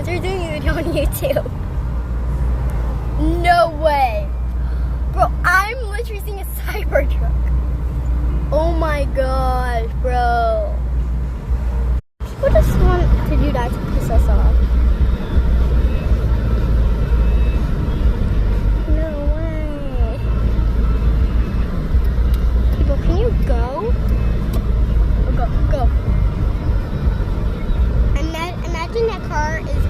Someone's doing it on YouTube. No way. Bro, I'm literally seeing a Cybertruck. Oh my gosh, bro. People just want to do that to piss us off. No way. People, can you go? Oh, go. Imagine that car is